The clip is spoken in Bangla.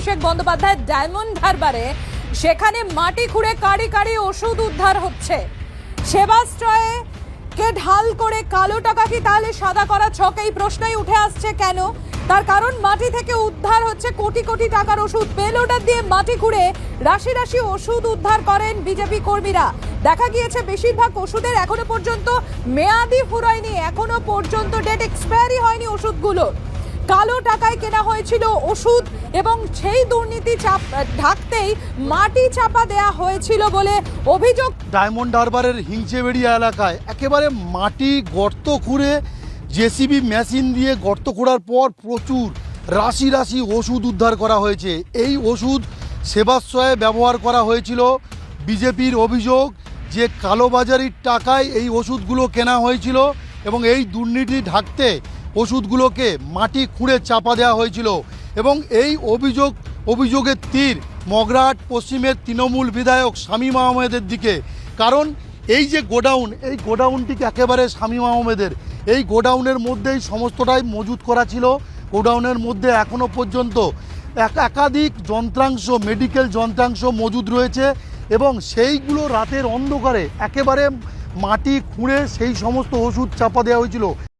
অভিষেক বন্দ্যোপাধ্যায় ডায়মন্ড হারবারে, সেখানে মাটি খুঁড়ে কারি কারি ওষুধ উদ্ধার হচ্ছে। সেবাশ্রয়ে কে ঢাল করে কালো টাকা কি তাহলে সাদা করা ছক? এই প্রশ্নই উঠে আসছে কেন? তার কারণ মাটি থেকে উদ্ধার হচ্ছে কোটি কোটি টাকার ওষুধ। পেলোডার দিয়ে মাটি খুঁড়ে রাশি রাশি ওষুধ উদ্ধার করেন বিজেপি কর্মীরা। দেখা গিয়েছে বেশিরভাগ ওষুধের এখনো পর্যন্ত মেয়াদি ফুরায়নি, এখনো পর্যন্ত ডেট এক্সপায়ারি হয়নি ওষুধগুলো। কালো টাকায় কেনা হয়েছিল ওষুধ এবং সেই দুর্নীতি ঢাকতেই মাটি চাপা দেয়া হয়েছিল বলে অভিযোগ। ডায়মন্ড হারবারের হিংচেবেড়িয়া এলাকায় একেবারে মাটি গর্ত খুঁড়ে জেসিবি মেশিন দিয়ে গর্ত খোঁড়ার পর প্রচুর রাশি রাশি ওষুধ উদ্ধার করা হয়েছে। এই ওষুধ সেবাশ্রয়ে ব্যবহার করা হয়েছিল। বিজেপির অভিযোগ যে কালোবাজারির টাকায় এই ওষুধগুলো কেনা হয়েছিল এবং এই দুর্নীতি ঢাকতে ওষুধগুলোকে মাটি খুঁড়ে চাপা দেওয়া হয়েছিল। এবং এই অভিযোগের তীর মগরাহাট পশ্চিমের তৃণমূল বিধায়ক শামীম আহমেদের দিকে। কারণ এই যে গোডাউন, এই গোডাউনটিকে একেবারে শামীম আহমেদের, এই গোডাউনের মধ্যেই সমস্তটাই মজুত করা ছিল। গোডাউনের মধ্যে এখনও পর্যন্ত একাধিক যন্ত্রাংশ, মেডিকেল যন্ত্রাংশ মজুদ রয়েছে এবং সেইগুলো রাতের অন্ধকারে একেবারে মাটি খুঁড়ে সেই সমস্ত ওষুধ চাপা দেওয়া হয়েছিল।